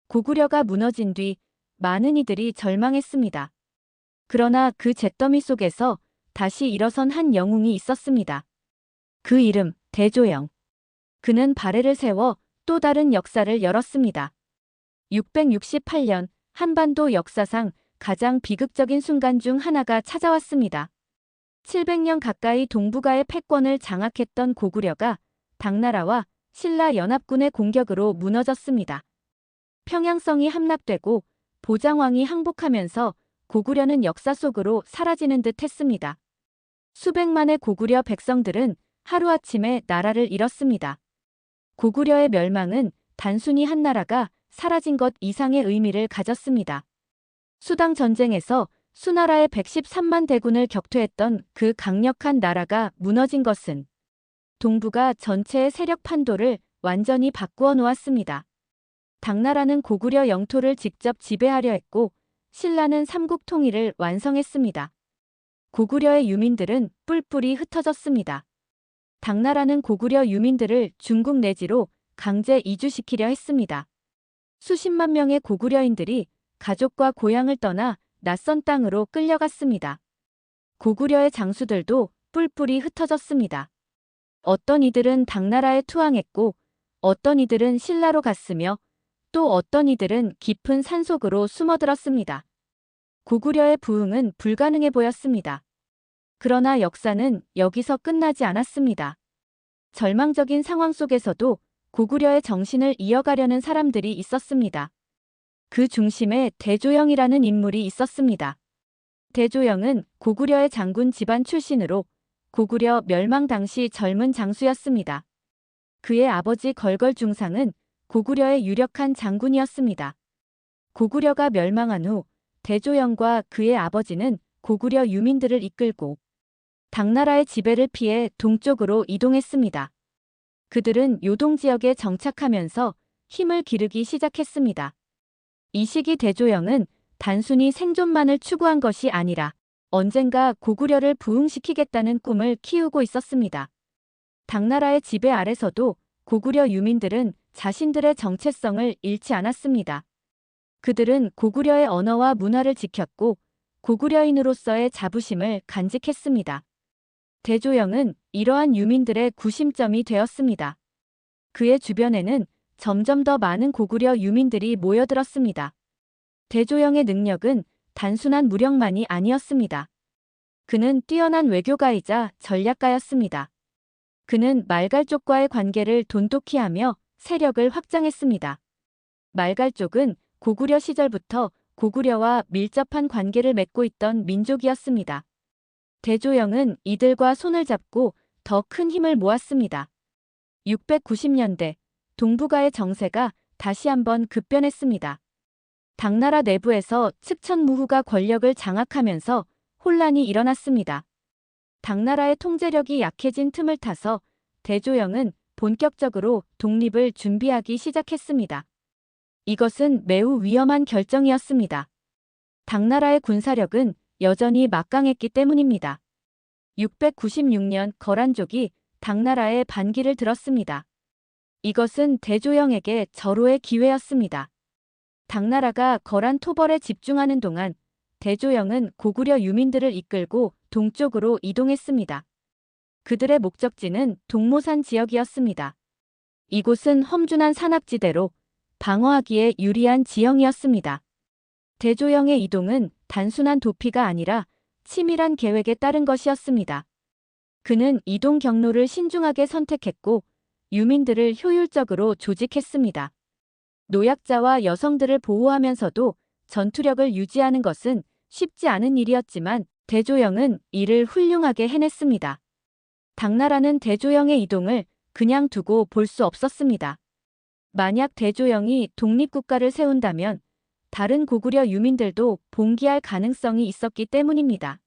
고구려가 무너진 뒤 많은 이들이 절망했습니다. 그러나 그 잿더미 속에서 다시 일어선 한 영웅이 있었습니다. 그 이름 대조영. 그는 발해를 세워 또 다른 역사를 열었습니다. 668년 한반도 역사상 가장 비극적인 순간 중 하나가 찾아왔습니다. 700년 가까이 동북아의 패권을 장악했던 고구려가 당나라와 신라 연합군의 공격으로 무너졌습니다. 평양성이 함락되고 보장왕이 항복하면서 고구려는 역사 속으로 사라지는 듯 했습니다. 수백만의 고구려 백성들은 하루아침에 나라를 잃었습니다. 고구려의 멸망은 단순히 한 나라가 사라진 것 이상의 의미를 가졌습니다. 수당 전쟁에서 수나라의 113만 대군을 격퇴했던 그 강력한 나라가 무너진 것은 동북아 전체의 세력 판도를 완전히 바꾸어 놓았습니다. 당나라는 고구려 영토를 직접 지배하려 했고 신라는 삼국 통일을 완성했습니다. 고구려의 유민들은 뿔뿔이 흩어졌습니다. 당나라는 고구려 유민들을 중국 내지로 강제 이주시키려 했습니다. 수십만 명의 고구려인들이 가족과 고향을 떠나 낯선 땅으로 끌려갔습니다. 고구려의 장수들도 뿔뿔이 흩어졌습니다. 어떤 이들은 당나라에 투항했고 어떤 이들은 신라로 갔으며 또 어떤 이들은 깊은 산속으로 숨어들었습니다. 고구려의 부흥은 불가능해 보였습니다. 그러나 역사는 여기서 끝나지 않았습니다. 절망적인 상황 속에서도 고구려의 정신을 이어가려는 사람들이 있었습니다. 그 중심에 대조영이라는 인물이 있었습니다. 대조영은 고구려의 장군 집안 출신으로 고구려 멸망 당시 젊은 장수였습니다. 그의 아버지 걸걸중상은 고구려의 유력한 장군이었습니다. 고구려가 멸망한 후 대조영과 그의 아버지는 고구려 유민들을 이끌고 당나라의 지배를 피해 동쪽으로 이동했습니다. 그들은 요동 지역에 정착하면서 힘을 기르기 시작했습니다. 이 시기 대조영은 단순히 생존만을 추구한 것이 아니라 언젠가 고구려를 부흥시키겠다는 꿈을 키우고 있었습니다. 당나라의 지배 아래서도 고구려 유민들은 자신들의 정체성을 잃지 않았습니다. 그들은 고구려의 언어와 문화를 지켰고 고구려인으로서의 자부심을 간직했습니다. 대조영은 이러한 유민들의 구심점이 되었습니다. 그의 주변에는 점점 더 많은 고구려 유민들이 모여들었습니다. 대조영의 능력은 단순한 무력만이 아니었습니다. 그는 뛰어난 외교가이자 전략가였습니다. 그는 말갈족과의 관계를 돈독히 하며 세력을 확장했습니다. 말갈족은 고구려 시절부터 고구려와 밀접한 관계를 맺고 있던 민족이었습니다. 대조영은 이들과 손을 잡고 더 큰 힘을 모았습니다. 690년대 동북아의 정세가 다시 한번 급변했습니다. 당나라 내부에서 측천무후가 권력을 장악하면서 혼란이 일어났습니다. 당나라의 통제력이 약해진 틈을 타서 대조영은 본격적으로 독립을 준비하기 시작했습니다. 이것은 매우 위험한 결정이었습니다. 당나라의 군사력은 여전히 막강했기 때문입니다. 696년 거란족이 당나라에 반기를 들었습니다. 이것은 대조영에게 절호의 기회였습니다. 당나라가 거란 토벌에 집중하는 동안 대조영은 고구려 유민들을 이끌고 동쪽으로 이동했습니다. 그들의 목적지는 동모산 지역이었습니다. 이곳은 험준한 산악지대로 방어하기에 유리한 지형이었습니다. 대조영의 이동은 단순한 도피가 아니라 치밀한 계획에 따른 것이었습니다. 그는 이동 경로를 신중하게 선택했고 유민들을 효율적으로 조직했습니다. 노약자와 여성들을 보호하면서도 전투력을 유지하는 것은 쉽지 않은 일이었지만 대조영은 이를 훌륭하게 해냈습니다. 당나라는 대조영의 이동을 그냥 두고 볼 수 없었습니다. 만약 대조영이 독립국가를 세운다면 다른 고구려 유민들도 봉기할 가능성이 있었기 때문입니다.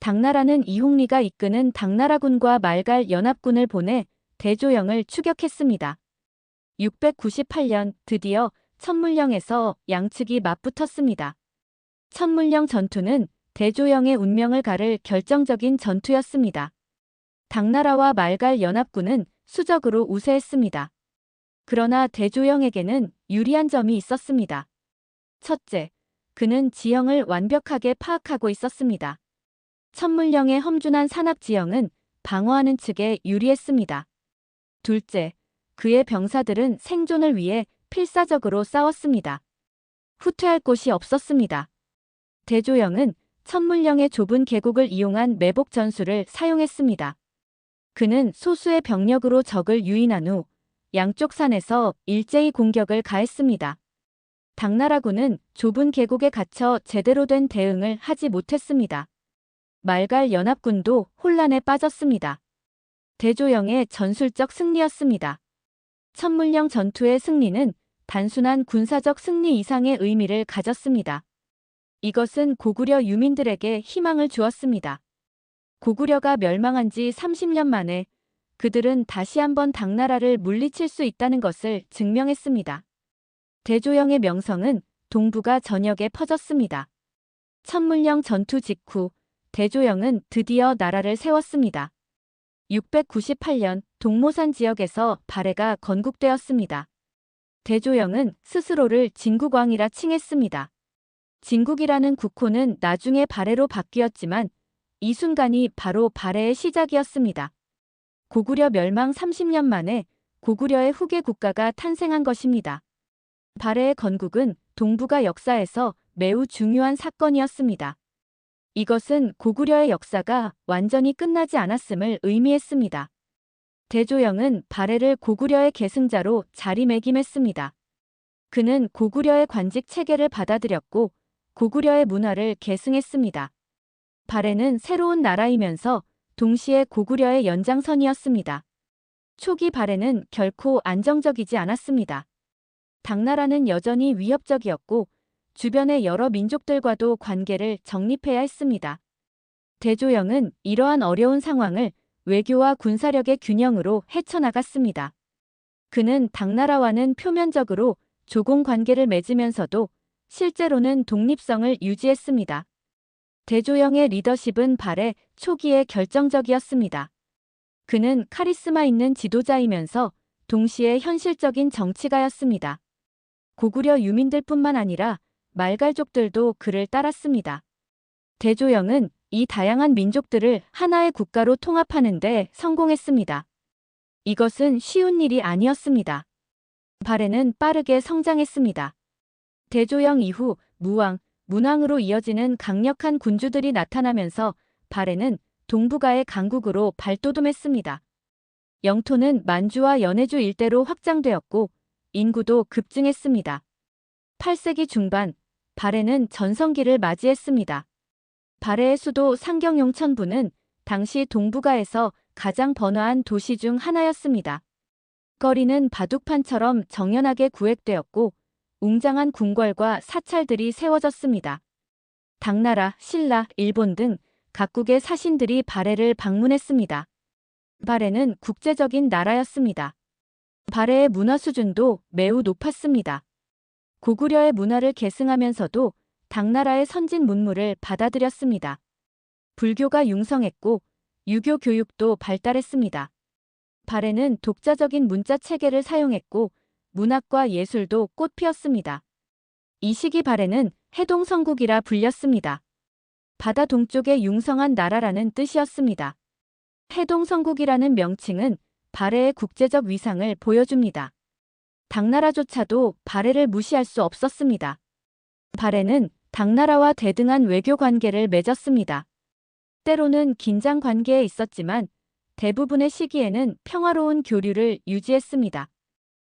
당나라는 이홍리가 이끄는 당나라군과 말갈 연합군을 보내 대조영을 추격했습니다. 698년 드디어 천물령에서 양측이 맞붙었습니다. 천물령 전투는 대조영의 운명을 가를 결정적인 전투였습니다. 당나라와 말갈 연합군은 수적으로 우세했습니다. 그러나 대조영에게는 유리한 점이 있었습니다. 첫째, 그는 지형을 완벽하게 파악하고 있었습니다. 천물령의 험준한 산악 지형은 방어하는 측에 유리했습니다. 둘째, 그의 병사들은 생존을 위해 필사적으로 싸웠습니다. 후퇴할 곳이 없었습니다. 대조영은 천물령의 좁은 계곡을 이용한 매복 전술을 사용했습니다. 그는 소수의 병력으로 적을 유인한 후 양쪽 산에서 일제히 공격을 가했습니다. 당나라군은 좁은 계곡에 갇혀 제대로 된 대응을 하지 못했습니다. 말갈 연합군도 혼란에 빠졌습니다. 대조영의 전술적 승리였습니다. 천물령 전투의 승리는 단순한 군사적 승리 이상의 의미를 가졌습니다. 이것은 고구려 유민들에게 희망을 주었습니다. 고구려가 멸망한 지 30년 만에 그들은 다시 한번 당나라를 물리칠 수 있다는 것을 증명했습니다. 대조영의 명성은 동북아 전역에 퍼졌습니다. 천물령 전투 직후 대조영은 드디어 나라를 세웠습니다. 698년 동모산 지역에서 발해가 건국되었습니다. 대조영은 스스로를 진국왕이라 칭했습니다. 진국이라는 국호는 나중에 발해로 바뀌었지만 이 순간이 바로 발해의 시작이었습니다. 고구려 멸망 30년 만에 고구려의 후계 국가가 탄생한 것입니다. 발해의 건국은 동북아 역사에서 매우 중요한 사건이었습니다. 이것은 고구려의 역사가 완전히 끝나지 않았음을 의미했습니다. 대조영은 발해를 고구려의 계승자로 자리매김했습니다. 그는 고구려의 관직 체계를 받아들였고 고구려의 문화를 계승했습니다. 발해는 새로운 나라이면서 동시에 고구려의 연장선이었습니다. 초기 발해는 결코 안정적이지 않았습니다. 당나라는 여전히 위협적이었고 주변의 여러 민족들과도 관계를 정립해야 했습니다. 대조영은 이러한 어려운 상황을 외교와 군사력의 균형으로 헤쳐나갔습니다. 그는 당나라와는 표면적으로 조공 관계를 맺으면서도 실제로는 독립성을 유지했습니다. 대조영의 리더십은 발해 초기에 결정적이었습니다. 그는 카리스마 있는 지도자이면서 동시에 현실적인 정치가였습니다. 고구려 유민들뿐만 아니라 말갈족들도 그를 따랐습니다. 대조영은 이 다양한 민족들을 하나의 국가로 통합하는 데 성공했습니다. 이것은 쉬운 일이 아니었습니다. 발해는 빠르게 성장했습니다. 대조영 이후 무왕, 문왕으로 이어지는 강력한 군주들이 나타나면서 발해는 동북아의 강국으로 발돋움했습니다. 영토는 만주와 연해주 일대로 확장되었고 인구도 급증했습니다. 8세기 중반, 발해는 전성기를 맞이했습니다. 발해의 수도 상경용천부는 당시 동북아에서 가장 번화한 도시 중 하나였습니다. 거리는 바둑판처럼 정연하게 구획되었고 웅장한 궁궐과 사찰들이 세워졌습니다. 당나라, 신라, 일본 등 각국의 사신들이 발해를 방문했습니다. 발해는 국제적인 나라였습니다. 발해의 문화 수준도 매우 높았습니다. 고구려의 문화를 계승하면서도 당나라의 선진 문물을 받아들였습니다. 불교가 융성했고 유교 교육도 발달했습니다. 발해는 독자적인 문자 체계를 사용했고 문학과 예술도 꽃피었습니다. 이 시기 발해는 해동성국이라 불렸습니다. 바다 동쪽의 융성한 나라라는 뜻이었습니다. 해동성국이라는 명칭은 발해의 국제적 위상을 보여줍니다. 당나라조차도 발해를 무시할 수 없었습니다. 발해는 당나라와 대등한 외교 관계를 맺었습니다. 때로는 긴장 관계에 있었지만 대부분의 시기에는 평화로운 교류를 유지했습니다.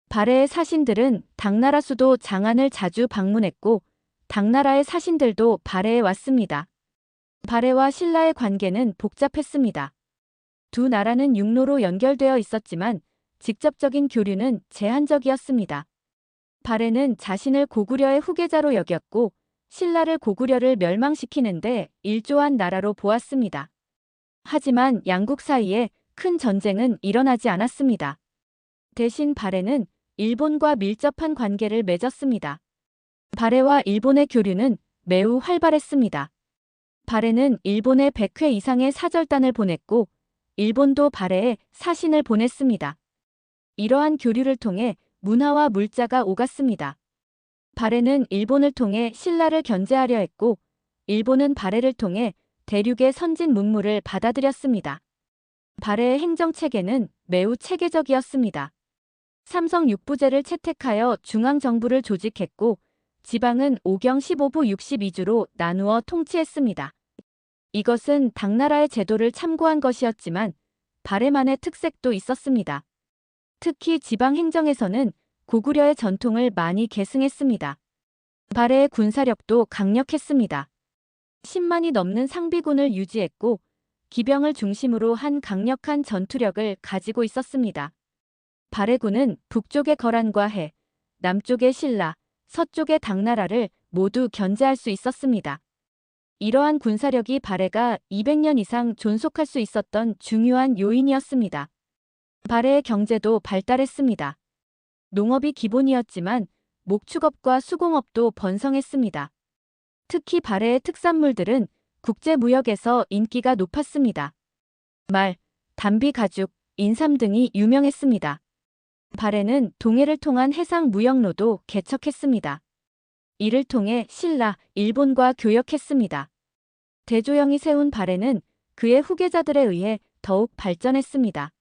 발해의 사신들은 당나라 수도 장안을 자주 방문했고 당나라의 사신들도 발해에 왔습니다. 발해와 신라의 관계는 복잡했습니다. 두 나라는 육로로 연결되어 있었지만 직접적인 교류는 제한적이었습니다. 발해는 자신을 고구려의 후계자로 여겼고 신라를 고구려를 멸망시키는데 일조한 나라로 보았습니다. 하지만 양국 사이에 큰 전쟁은 일어나지 않았습니다. 대신 발해는 일본과 밀접한 관계를 맺었습니다. 발해와 일본의 교류는 매우 활발했습니다. 발해는 일본에 100회 이상의 사절단을 보냈고 일본도 발해에 사신을 보냈습니다. 이러한 교류를 통해 문화와 물자가 오갔습니다. 발해는 일본을 통해 신라를 견제하려 했고, 일본은 발해를 통해 대륙의 선진 문물을 받아들였습니다. 발해의 행정체계는 매우 체계적이었습니다. 삼성 6부제를 채택하여 중앙정부를 조직했고, 지방은 오경 15부 62주로 나누어 통치했습니다. 이것은 당나라의 제도를 참고한 것이었지만 발해만의 특색도 있었습니다. 특히 지방 행정에서는 고구려의 전통을 많이 계승했습니다. 발해의 군사력도 강력했습니다. 10만이 넘는 상비군을 유지했고 기병을 중심으로 한 강력한 전투력을 가지고 있었습니다. 발해군은 북쪽의 거란과 해, 남쪽의 신라, 서쪽의 당나라를 모두 견제할 수 있었습니다. 이러한 군사력이 발해가 200년 이상 존속할 수 있었던 중요한 요인이었습니다. 발해의 경제도 발달했습니다. 농업이 기본이었지만 목축업과 수공업도 번성했습니다. 특히 발해의 특산물들은 국제무역에서 인기가 높았습니다. 말, 담비 가죽, 인삼 등이 유명했습니다. 발해는 동해를 통한 해상 무역로도 개척했습니다. 이를 통해 신라, 일본과 교역했습니다. 대조영이 세운 발해는 그의 후계자들에 의해 더욱 발전했습니다.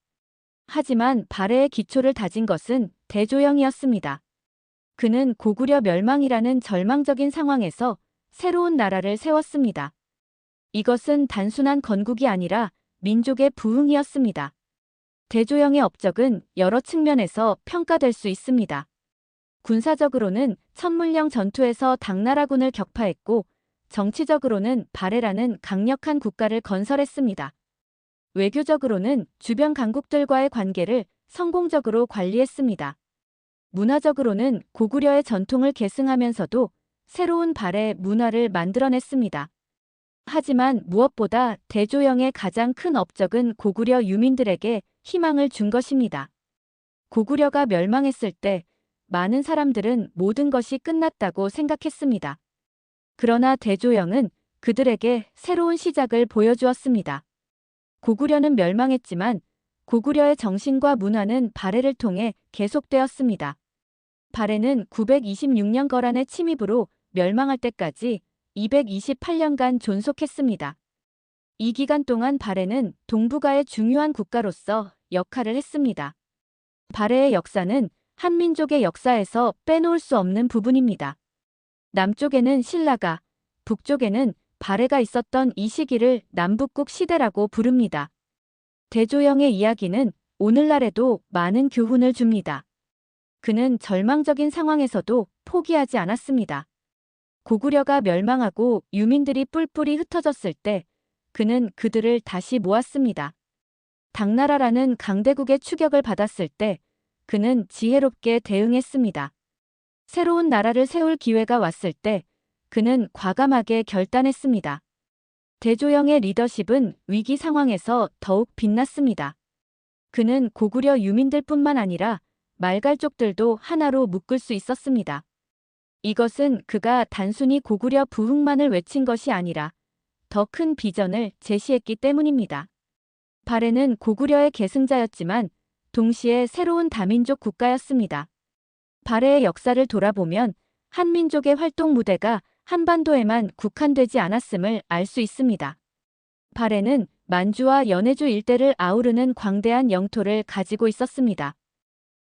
하지만 발해의 기초를 다진 것은 대조영이었습니다. 그는 고구려 멸망이라는 절망적인 상황에서 새로운 나라를 세웠습니다. 이것은 단순한 건국이 아니라 민족의 부흥이었습니다. 대조영의 업적은 여러 측면에서 평가될 수 있습니다. 군사적으로는 천문령 전투에서 당나라군을 격파했고 정치적으로는 발해라는 강력한 국가를 건설했습니다. 외교적으로는 주변 강국들과의 관계를 성공적으로 관리했습니다. 문화적으로는 고구려의 전통을 계승하면서도 새로운 발해 문화를 만들어냈습니다. 하지만 무엇보다 대조영의 가장 큰 업적은 고구려 유민들에게 희망을 준 것입니다. 고구려가 멸망했을 때 많은 사람들은 모든 것이 끝났다고 생각했습니다. 그러나 대조영은 그들에게 새로운 시작을 보여주었습니다. 고구려는 멸망했지만 고구려의 정신과 문화는 발해를 통해 계속되었습니다. 발해는 926년 거란의 침입으로 멸망할 때까지 228년간 존속했습니다. 이 기간 동안 발해는 동북아의 중요한 국가로서 역할을 했습니다. 발해의 역사는 한민족의 역사에서 빼놓을 수 없는 부분입니다. 남쪽에는 신라가, 북쪽에는 발해가 있었던 이 시기를 남북국 시대라고 부릅니다. 대조영의 이야기는 오늘날에도 많은 교훈을 줍니다. 그는 절망적인 상황에서도 포기하지 않았습니다. 고구려가 멸망하고 유민들이 뿔뿔이 흩어졌을 때 그는 그들을 다시 모았습니다. 당나라라는 강대국의 추격을 받았을 때 그는 지혜롭게 대응했습니다. 새로운 나라를 세울 기회가 왔을 때 그는 과감하게 결단했습니다. 대조영의 리더십은 위기 상황에서 더욱 빛났습니다. 그는 고구려 유민들뿐만 아니라 말갈족들도 하나로 묶을 수 있었습니다. 이것은 그가 단순히 고구려 부흥만을 외친 것이 아니라 더 큰 비전을 제시했기 때문입니다. 발해는 고구려의 계승자였지만 동시에 새로운 다민족 국가였습니다. 발해의 역사를 돌아보면 한민족의 활동 무대가 한반도에만 국한되지 않았음을 알 수 있습니다. 발해는 만주와 연해주 일대를 아우르는 광대한 영토를 가지고 있었습니다.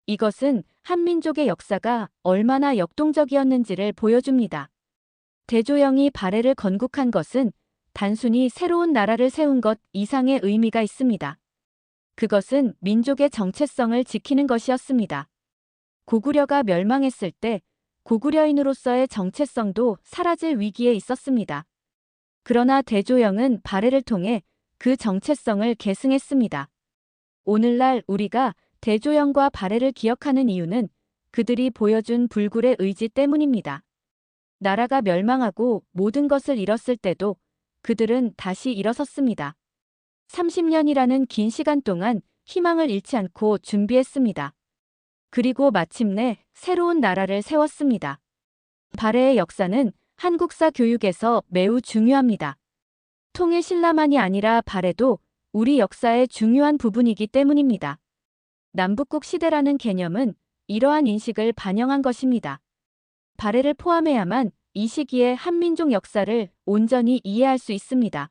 이것은 한민족의 역사가 얼마나 역동적이었는지를 보여줍니다. 대조영이 발해를 건국한 것은 단순히 새로운 나라를 세운 것 이상의 의미가 있습니다. 그것은 민족의 정체성을 지키는 것이었습니다. 고구려가 멸망했을 때 고구려인으로서의 정체성도 사라질 위기에 있었습니다. 그러나 대조영은 발해를 통해 그 정체성을 계승했습니다. 오늘날 우리가 대조영과 발해를 기억하는 이유는 그들이 보여준 불굴의 의지 때문입니다. 나라가 멸망하고 모든 것을 잃었을 때도 그들은 다시 일어섰습니다. 30년이라는 긴 시간 동안 희망을 잃지 않고 준비했습니다. 그리고 마침내 새로운 나라를 세웠습니다. 발해의 역사는 한국사 교육에서 매우 중요합니다. 통일 신라만이 아니라 발해도 우리 역사의 중요한 부분이기 때문입니다. 남북국 시대라는 개념은 이러한 인식을 반영한 것입니다. 발해를 포함해야만 이 시기의 한민족 역사를 온전히 이해할 수 있습니다.